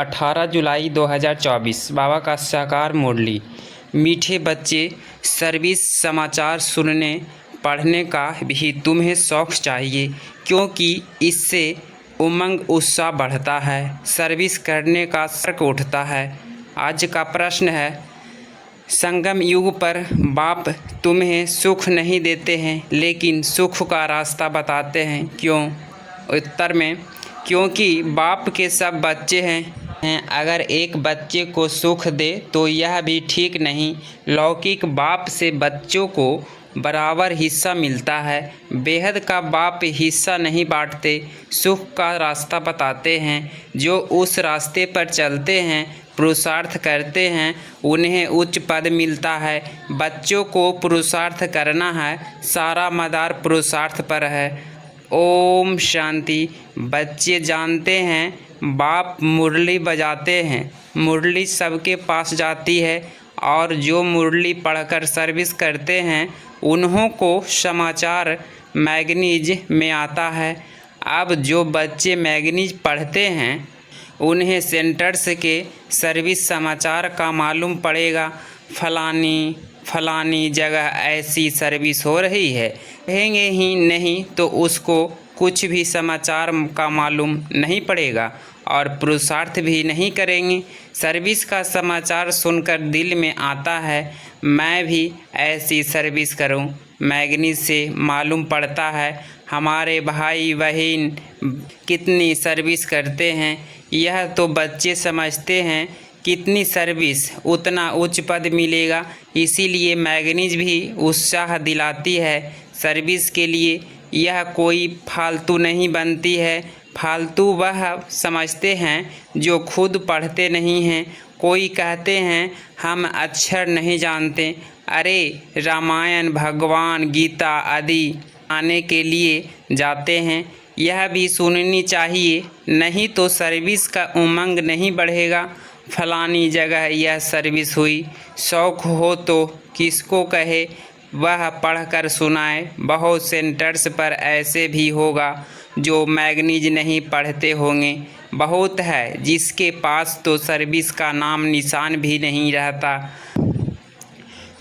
18 जुलाई 2024 बाबा का साकार मुरली। मीठे बच्चे, सर्विस समाचार सुनने पढ़ने का भी तुम्हें शौक़ चाहिए, क्योंकि इससे उमंग उत्साह बढ़ता है, सर्विस करने का शौक़ उठता है। आज का प्रश्न है, संगम युग पर बाप तुम्हें सुख नहीं देते हैं लेकिन सुख का रास्ता बताते हैं, क्यों? उत्तर में, क्योंकि बाप के सब बच्चे हैं। अगर एक बच्चे को सुख दे तो यह भी ठीक नहीं। लौकिक बाप से बच्चों को बराबर हिस्सा मिलता है। बेहद का बाप हिस्सा नहीं बांटते, सुख का रास्ता बताते हैं। जो उस रास्ते पर चलते हैं, पुरुषार्थ करते हैं, उन्हें उच्च पद मिलता है। बच्चों को पुरुषार्थ करना है, सारा मदार पुरुषार्थ पर है। ओम शांति। बच्चे जानते हैं बाप मुरली बजाते हैं, मुरली सबके पास जाती है और जो मुरली पढ़कर सर्विस करते हैं उन्हों को समाचार मैगनीज में आता है। अब जो बच्चे मैगनीज पढ़ते हैं उन्हें सेंटर्स के सर्विस समाचार का मालूम पड़ेगा। फलानी जगह ऐसी सर्विस हो रही है, कहेंगे ही नहीं तो उसको कुछ भी समाचार का मालूम नहीं पड़ेगा और पुरुषार्थ भी नहीं करेंगे। सर्विस का समाचार सुनकर दिल में आता है, मैं भी ऐसी सर्विस करूं। मैगनीज से मालूम पड़ता है हमारे भाई बहन कितनी सर्विस करते हैं। यह तो बच्चे समझते हैं कितनी सर्विस उतना उच्च पद मिलेगा, इसीलिए मैगनीज भी उत्साह दिलाती है सर्विस के लिए। यह कोई फालतू नहीं बनती है। फालतू वह समझते हैं जो खुद पढ़ते नहीं हैं। कोई कहते हैं हम अक्षर नहीं जानते। अरे रामायण, भगवान गीता आदि आने के लिए जाते हैं, यह भी सुननी चाहिए, नहीं तो सर्विस का उमंग नहीं बढ़ेगा। फलानी जगह यह सर्विस हुई, शौक़ हो तो किसको कहे, वह पढ़कर सुनाए। बहुत सेंटर्स पर ऐसे भी होगा जो मैगनीज नहीं पढ़ते होंगे। बहुत है जिसके पास तो सर्विस का नाम निशान भी नहीं रहता,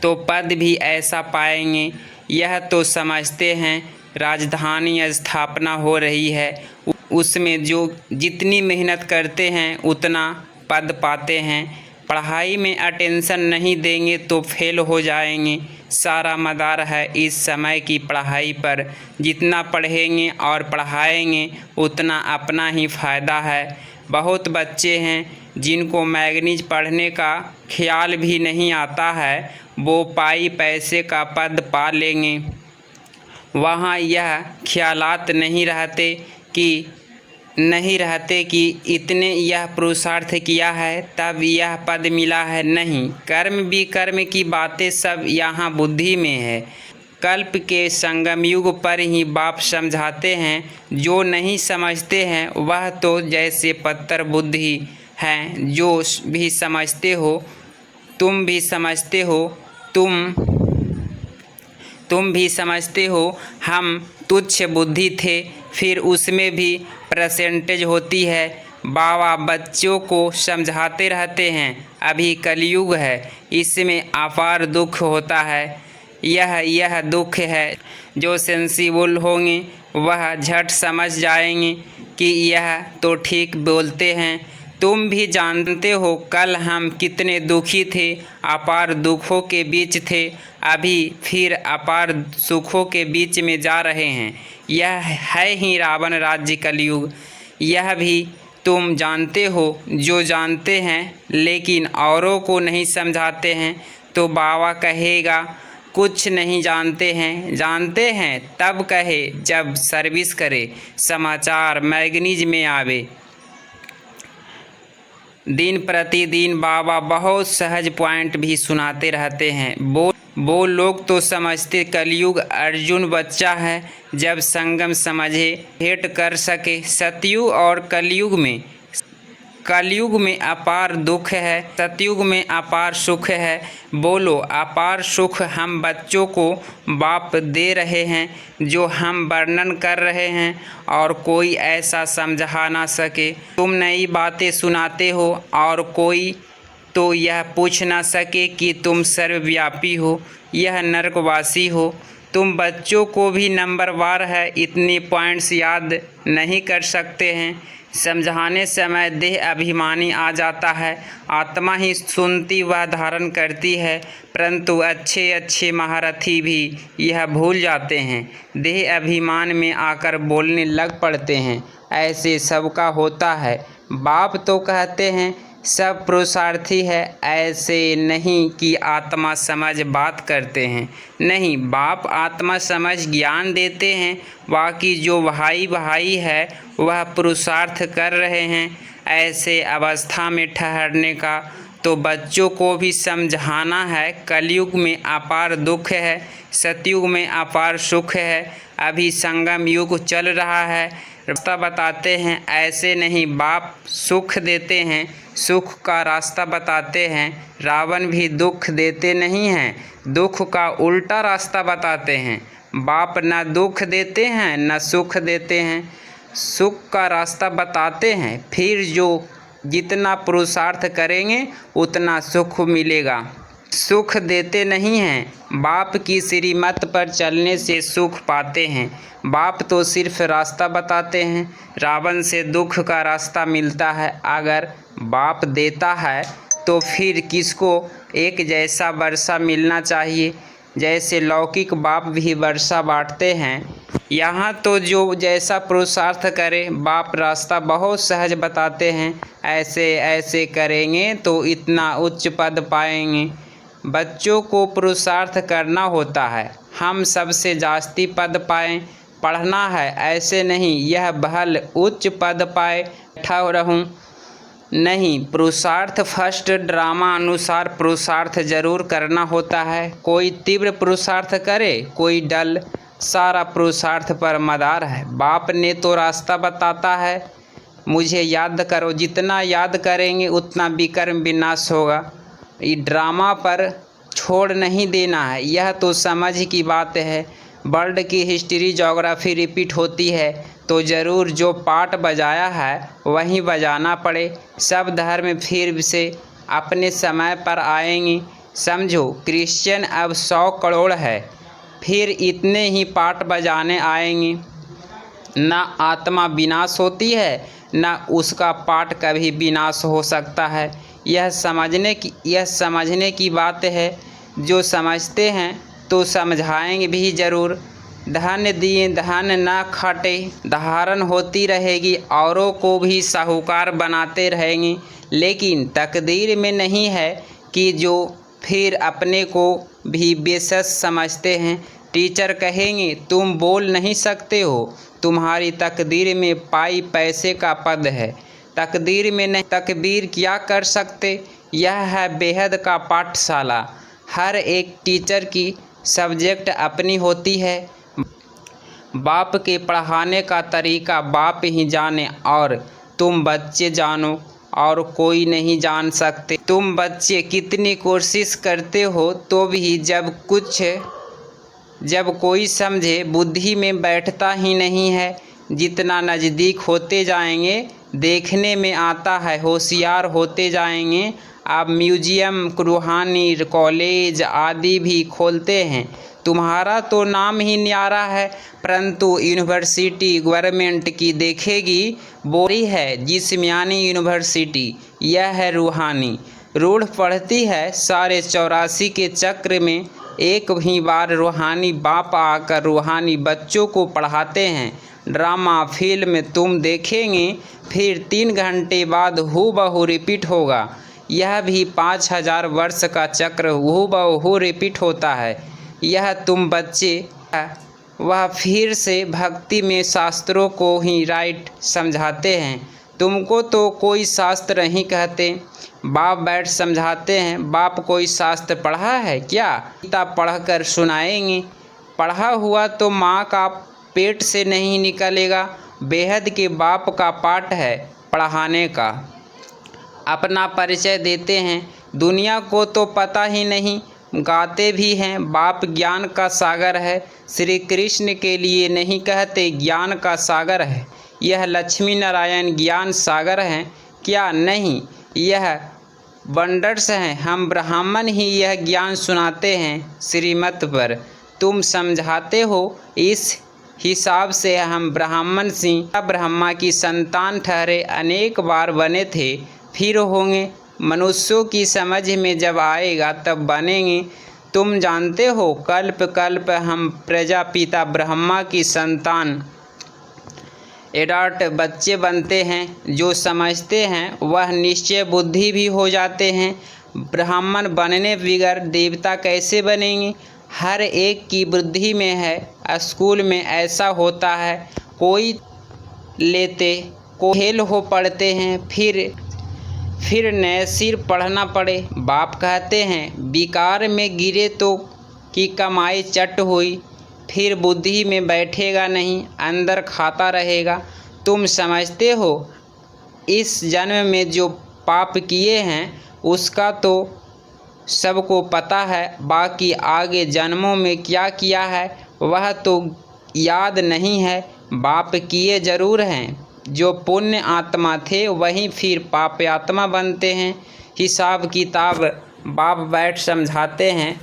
तो पद भी ऐसा पाएंगे। यह तो समझते हैं राजधानी स्थापना हो रही है, उसमें जो जितनी मेहनत करते हैं उतना पद पाते हैं। पढ़ाई में अटेंशन नहीं देंगे तो फेल हो जाएंगे। सारा मदार है इस समय की पढ़ाई पर। जितना पढ़ेंगे और पढ़ाएंगे उतना अपना ही फ़ायदा है। बहुत बच्चे हैं जिनको मैगनीज पढ़ने का ख्याल भी नहीं आता है, वो पाई पैसे का पद पा लेंगे। वहाँ यह ख्यालात नहीं रहते कि इतने यह पुरुषार्थ किया है तब यह पद मिला है। नहीं, कर्म विकर्म की बातें सब यहाँ बुद्धि में है। कल्प के संगम युग पर ही बाप समझाते हैं। जो नहीं समझते हैं वह तो जैसे पत्थर बुद्धि हैं। जो भी समझते हो, तुम भी समझते हो, तुम भी समझते हो हम तुच्छ बुद्धि थे, फिर उसमें भी परसेंटेज होती है। बाबा बच्चों को समझाते रहते हैं, अभी कलयुग है, इसमें अपार दुख होता है। यह दुख है। जो सेंसिबल होंगे वह झट समझ जाएंगे कि यह तो ठीक बोलते हैं। तुम भी जानते हो कल हम कितने दुखी थे, अपार दुखों के बीच थे, अभी फिर अपार सुखों के बीच में जा रहे हैं। यह है ही रावण राज्य कलयुग। यह भी तुम जानते हो। जो जानते हैं लेकिन औरों को नहीं समझाते हैं तो बाबा कहेगा कुछ नहीं जानते हैं तब कहे जब सर्विस करे, समाचार मैगनीज में आवे। दिन प्रतिदिन बाबा बहुत सहज पॉइंट भी सुनाते रहते हैं। वो लोग तो समझते कलयुग अर्जुन बच्चा है, जब संगम समझे भेंट कर सके। सतयुग और कलयुग में कलयुग में अपार दुख है, सतयुग में अपार सुख है। बोलो अपार सुख हम बच्चों को बाप दे रहे हैं जो हम वर्णन कर रहे हैं और कोई ऐसा समझा ना सके। तुम नई बातें सुनाते हो और कोई तो यह पूछ ना सके कि तुम सर्वव्यापी हो, यह नरकवासी हो। तुम बच्चों को भी नंबरवार है इतने पॉइंट्स याद नहीं कर सकते हैं। समझाने समय देह अभिमानी आ जाता है, आत्मा ही सुनती व धारण करती है, परंतु अच्छे अच्छे महारथी भी यह भूल जाते हैं, देह अभिमान में आकर बोलने लग पड़ते हैं। ऐसे सबका होता है। बाप तो कहते हैं सब पुरुषार्थी है, ऐसे नहीं कि आत्मा समझ बात करते हैं। नहीं, बाप आत्मा समझ ज्ञान देते हैं, बाकी जो भाई भाई है वह पुरुषार्थ कर रहे हैं। ऐसे अवस्था में ठहरने का तो बच्चों को भी समझाना है। कलयुग में अपार दुख है, सतयुग में अपार सुख है। अभी संगम युग चल रहा है, रास्ता बताते हैं। ऐसे नहीं, बाप सुख देते हैं, सुख का रास्ता बताते हैं। रावण भी दुख देते नहीं हैं, दुख का उल्टा रास्ता बताते हैं। बाप न दुख देते हैं न सुख देते हैं, सुख का रास्ता बताते हैं। फिर जो जितना पुरुषार्थ करेंगे उतना सुख मिलेगा। सुख देते नहीं हैं, बाप की श्रीमत पर चलने से सुख पाते हैं। बाप तो सिर्फ रास्ता बताते हैं, रावण से दुख का रास्ता मिलता है। अगर बाप देता है तो फिर किसको एक जैसा वर्षा मिलना चाहिए, जैसे लौकिक बाप भी वर्षा बांटते हैं। यहाँ तो जो जैसा पुरुषार्थ करे, बाप रास्ता बहुत सहज बताते हैं। ऐसे ऐसे करेंगे तो इतना उच्च पद पाएंगे। बच्चों को पुरुषार्थ करना होता है, हम सबसे जास्ती पद पाएं, पढ़ना है। ऐसे नहीं यह बहल उच्च पद पाए बैठा रहूं। नहीं, पुरुषार्थ फर्स्ट ड्रामा अनुसार पुरुषार्थ जरूर करना होता है। कोई तीव्र पुरुषार्थ करे, कोई डल, सारा पुरुषार्थ पर मदार है। बाप ने तो रास्ता बताता है, मुझे याद करो। जितना याद करेंगे उतना विकर्म विनाश होगा। ये ड्रामा पर छोड़ नहीं देना है, यह तो समझ की बात है। वर्ल्ड की हिस्ट्री ज्योग्राफी रिपीट होती है तो ज़रूर जो पार्ट बजाया है वहीं बजाना पड़े। सब धर्म फिर से अपने समय पर आएंगे। समझो, क्रिश्चियन अब 100 करोड़ है, फिर इतने ही पार्ट बजाने आएंगे। ना आत्मा विनाश होती है, ना उसका पार्ट कभी विनाश हो सकता है। यह समझने की बात है। जो समझते हैं तो समझाएंगे भी ज़रूर। धन दिए धन न खटे, धारण होती रहेगी, औरों को भी साहूकार बनाते रहेंगे। लेकिन तकदीर में नहीं है कि जो फिर अपने को भी बेसस समझते हैं। टीचर कहेंगे तुम बोल नहीं सकते हो, तुम्हारी तकदीर में पाई पैसे का पद है। तकदीर में नहीं, तकदीर क्या कर सकते। यह है बेहद का पाठशाला। हर एक टीचर की सब्जेक्ट अपनी होती है। बाप के पढ़ाने का तरीका बाप ही जाने और तुम बच्चे जानो, और कोई नहीं जान सकते। तुम बच्चे कितनी कोशिश करते हो तो भी जब कोई समझे बुद्धि में बैठता ही नहीं है। जितना नज़दीक होते जाएंगे देखने में आता है, होशियार होते जाएंगे। अब म्यूजियम, रूहानी कॉलेज आदि भी खोलते हैं। तुम्हारा तो नाम ही न्यारा है, परंतु यूनिवर्सिटी गवर्नमेंट की देखेगी बोरी है। जिस्मानी यूनिवर्सिटी यह है रूहानी। रूढ़ पढ़ती है सारे 84 के चक्र में। एक ही बार रूहानी बाप आकर रूहानी बच्चों को पढ़ाते हैं। ड्रामा फिल्म तुम देखेंगे, फिर 3 घंटे बाद हूबहू रिपीट होगा। यह भी 5000 वर्ष का चक्र हूबहू रिपीट होता है। यह तुम बच्चे वह फिर से भक्ति में शास्त्रों को ही राइट समझाते हैं। तुमको तो कोई शास्त्र नहीं कहते, बाप बैठ समझाते हैं। बाप कोई शास्त्र पढ़ा है क्या? गीता पढ़कर सुनाएंगे। पढ़ा हुआ तो माँ का पेट से नहीं निकलेगा। बेहद के बाप का पाठ है पढ़ाने का। अपना परिचय देते हैं। दुनिया को तो पता ही नहीं, गाते भी हैं बाप ज्ञान का सागर है। श्री कृष्ण के लिए नहीं कहते ज्ञान का सागर है, यह लक्ष्मी नारायण ज्ञान सागर हैं। क्या नहीं, यह वंडर्स हैं। हम ब्राह्मण ही यह ज्ञान सुनाते हैं श्रीमत पर, तुम समझाते हो। इस हिसाब से हम ब्राह्मण सिंह ब्रह्मा की संतान ठहरे, अनेक बार बने थे, फिर होंगे। मनुष्यों की समझ में जब आएगा तब बनेंगे। तुम जानते हो कल्प कल्प हम प्रजापिता ब्रह्मा की संतान एडॉट बच्चे बनते हैं। जो समझते हैं वह निश्चय बुद्धि भी हो जाते हैं। ब्राह्मण बनने बगैर देवता कैसे बनेंगे? हर एक की बुद्धि में है। स्कूल में ऐसा होता है, कोई लेते को फेल हो पढ़ते हैं, फिर नए सिर पढ़ना पड़े। बाप कहते हैं बिकार में गिरे तो की कमाई चट हुई, फिर बुद्धि में बैठेगा नहीं, अंदर खाता रहेगा। तुम समझते हो इस जन्म में जो पाप किए हैं उसका तो सबको पता है, बाकी आगे जन्मों में क्या किया है वह तो याद नहीं है। बाप किए जरूर हैं, जो पुण्य आत्मा थे वहीं फिर पाप आत्मा बनते हैं। हिसाब किताब बाप बैठ समझाते हैं।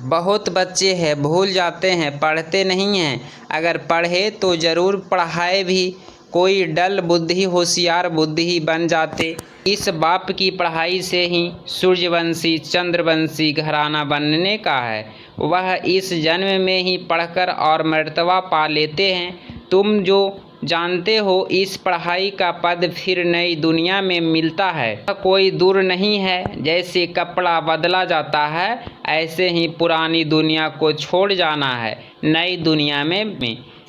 बहुत बच्चे हैं भूल जाते हैं, पढ़ते नहीं हैं। अगर पढ़े तो ज़रूर पढ़ाए भी, कोई डल बुद्धि होशियार बुद्धि बन जाते। इस बाप की पढ़ाई से ही सूर्यवंशी चंद्रवंशी घराना बनने का है। वह इस जन्म में ही पढ़कर और मर्तबा पा लेते हैं। तुम जो जानते हो इस पढ़ाई का पद फिर नई दुनिया में मिलता है, कोई दूर नहीं है। जैसे कपड़ा बदला जाता है ऐसे ही पुरानी दुनिया को छोड़ जाना है। नई दुनिया में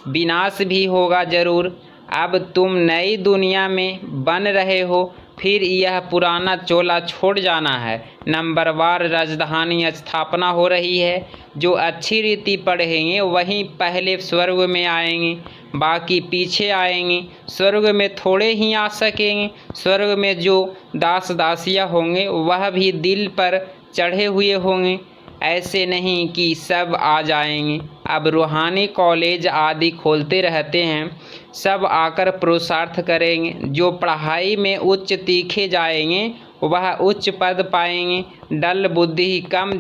विनाश भी होगा जरूर। अब तुम नई दुनिया में बन रहे हो, फिर यह पुराना चोला छोड़ जाना है। नंबरवार राजधानी स्थापना हो रही है। जो अच्छी रीति पढ़ेंगे वहीं पहले स्वर्ग में आएंगे, बाकी पीछे आएंगे। स्वर्ग में थोड़े ही आ सकेंगे। स्वर्ग में जो दास दासियाँ होंगे वह भी दिल पर चढ़े हुए होंगे, ऐसे नहीं कि सब आ जाएंगे। अब रूहानी कॉलेज आदि खोलते रहते हैं, सब आकर पुरुषार्थ करेंगे। जो पढ़ाई में उच्च तीखे जाएंगे वह उच्च पद पाएंगे। डल बुद्धि कम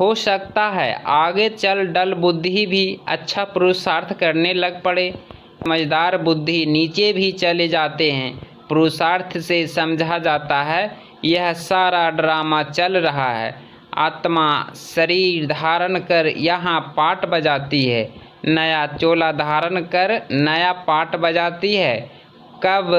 हो सकता है, आगे चल डल बुद्धि भी अच्छा पुरुषार्थ करने लग पड़े। समझदार बुद्धि नीचे भी चले जाते हैं। पुरुषार्थ से समझा जाता है यह सारा ड्रामा चल रहा है। आत्मा शरीर धारण कर यहाँ पाट बजाती है, नया चोला धारण कर नया पाट बजाती है। कब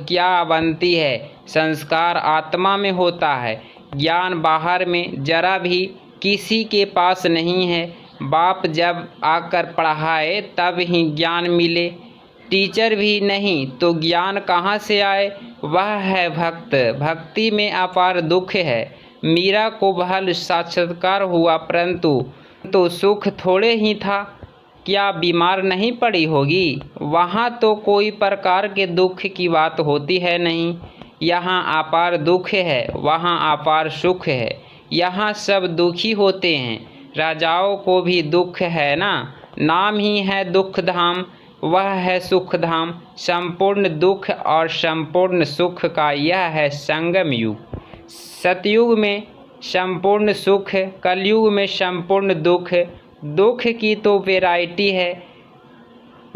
क्या बनती है, संस्कार आत्मा में होता है। ज्ञान बाहर में जरा भी किसी के पास नहीं है। बाप जब आकर पढ़ाए तब ही ज्ञान मिले। टीचर भी नहीं तो ज्ञान कहाँ से आए? वह है भक्त। भक्ति में अपार दुख है। मीरा को भल साक्षात्कार हुआ, परंतु तो सुख थोड़े ही था। क्या बीमार नहीं पड़ी होगी? वहाँ तो कोई प्रकार के दुख की बात होती है नहीं। यहाँ अपार दुख है, वहाँ अपार सुख है। यहाँ सब दुखी होते हैं। राजाओं को भी दुख है ना, नाम ही है दुख धाम, वह है सुख धाम। संपूर्ण दुख और संपूर्ण सुख का यह है संगम युग। सतयुग में संपूर्ण सुख, कलयुग में संपूर्ण दुख। दुख की तो वैरायटी है,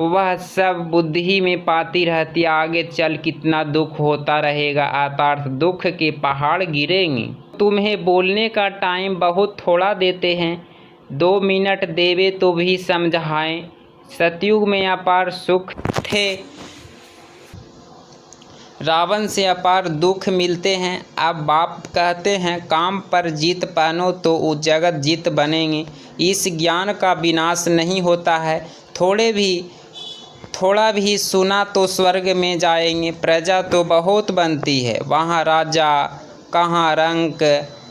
वह सब बुद्धि में पाती रहती। आगे चल कितना दुख होता रहेगा, अर्थात दुख के पहाड़ गिरेंगे। तुम्हें बोलने का टाइम बहुत थोड़ा देते हैं, 2 मिनट देवे तो भी समझाएं। सतयुग में अपार सुख थे, रावण से अपार दुख मिलते हैं। अब बाप कहते हैं काम पर जीत पहनो तो वो जगत जीत बनेंगे। इस ज्ञान का विनाश नहीं होता है। थोड़ा भी सुना तो स्वर्ग में जाएंगे। प्रजा तो बहुत बनती है, वहाँ राजा कहाँ रंक।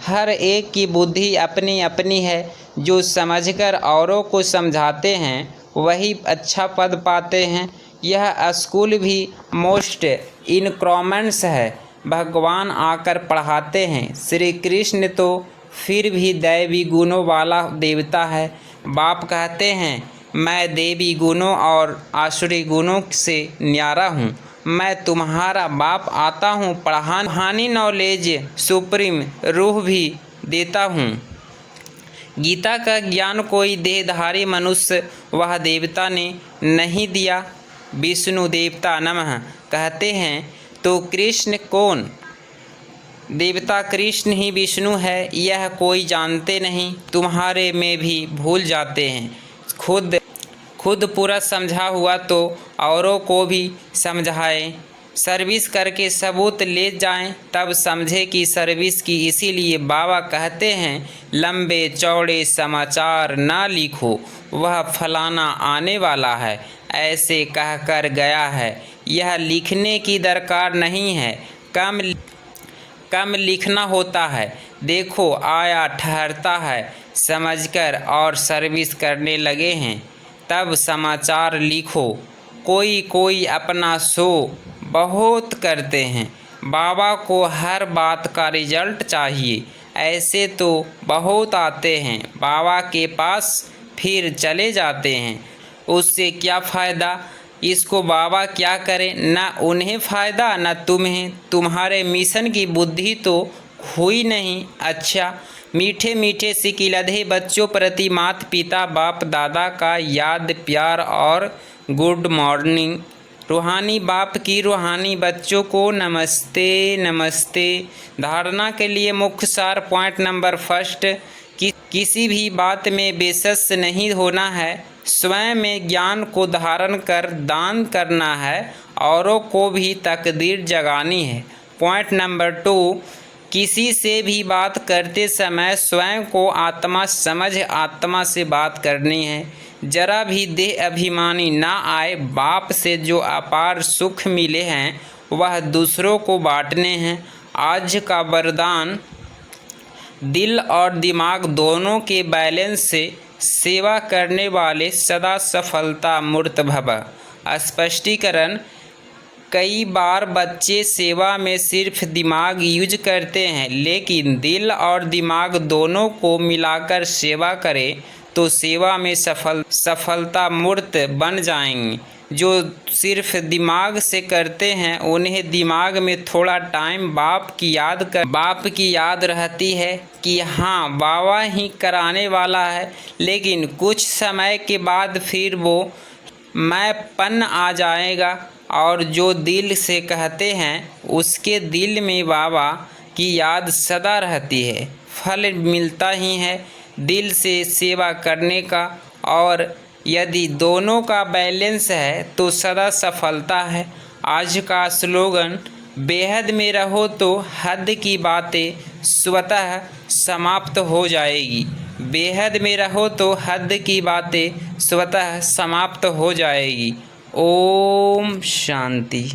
हर एक की बुद्धि अपनी अपनी है। जो समझकर औरों को समझाते हैं वही अच्छा पद पाते हैं। यह स्कूल भी मोस्ट इनक्रोमेंट्स है। भगवान आकर पढ़ाते हैं। श्री कृष्ण तो फिर भी दैवी गुणों वाला देवता है। बाप कहते हैं मैं देवी गुणों और आसुरी गुणों से न्यारा हूँ। मैं तुम्हारा बाप आता हूँ पढ़ानी नॉलेज सुप्रीम रूह भी देता हूँ। गीता का ज्ञान कोई देहधारी मनुष्य वह देवता ने नहीं दिया। विष्णु देवता नमः कहते हैं तो कृष्ण कौन? देवता कृष्ण ही विष्णु है, यह कोई जानते नहीं। तुम्हारे में भी भूल जाते हैं। खुद पूरा समझा हुआ तो औरों को भी समझाएं। सर्विस करके सबूत ले जाएं, तब समझे कि सर्विस की। इसीलिए बाबा कहते हैं लंबे चौड़े समाचार ना लिखो, वह फलाना आने वाला है, ऐसे कहकर गया है। यह लिखने की दरकार नहीं है, कम लिखना होता है। देखो आया ठहरता है समझकर और सर्विस करने लगे हैं, तब समाचार लिखो। कोई अपना शो बहुत करते हैं। बाबा को हर बात का रिजल्ट चाहिए। ऐसे तो बहुत आते हैं बाबा के पास फिर चले जाते हैं। उससे क्या फ़ायदा? इसको बाबा क्या करें? न उन्हें फ़ायदा न तुम्हें। तुम्हारे मिशन की बुद्धि तो हुई नहीं। अच्छा, मीठे मीठे सिकिलधे बच्चों प्रति माता पिता बाप दादा का याद प्यार और गुड मॉर्निंग। रूहानी बाप की रूहानी बच्चों को नमस्ते नमस्ते। धारणा के लिए मुख्य सार पॉइंट नंबर फर्स्ट, किसी भी बात में बेसस नहीं होना है। स्वयं में ज्ञान को धारण कर दान करना है, औरों को भी तकदीर जगानी है। पॉइंट नंबर 2, किसी से भी बात करते समय स्वयं को आत्मा समझ आत्मा से बात करनी है। जरा भी देह अभिमानी ना आए। बाप से जो अपार सुख मिले हैं वह दूसरों को बांटने हैं। आज का वरदान, दिल और दिमाग दोनों के बैलेंस से सेवा करने वाले सदा सफलता मूर्त भव। स्पष्टीकरण, कई बार बच्चे सेवा में सिर्फ दिमाग यूज करते हैं, लेकिन दिल और दिमाग दोनों को मिलाकर सेवा करें तो सेवा में सफलता मूर्त बन जाएंगे। जो सिर्फ दिमाग से करते हैं उन्हें दिमाग में थोड़ा टाइम बाप की याद रहती है कि हाँ बाबा ही कराने वाला है, लेकिन कुछ समय के बाद फिर वो मैंपन आ जाएगा। और जो दिल से कहते हैं उसके दिल में बाबा की याद सदा रहती है। फल मिलता ही है दिल से सेवा करने का, और यदि दोनों का बैलेंस है तो सदा सफलता है। आज का स्लोगन, बेहद में रहो तो हद की बातें स्वतः समाप्त हो जाएगी। बेहद में रहो तो हद की बातें स्वतः समाप्त हो जाएगी। ओम शांति।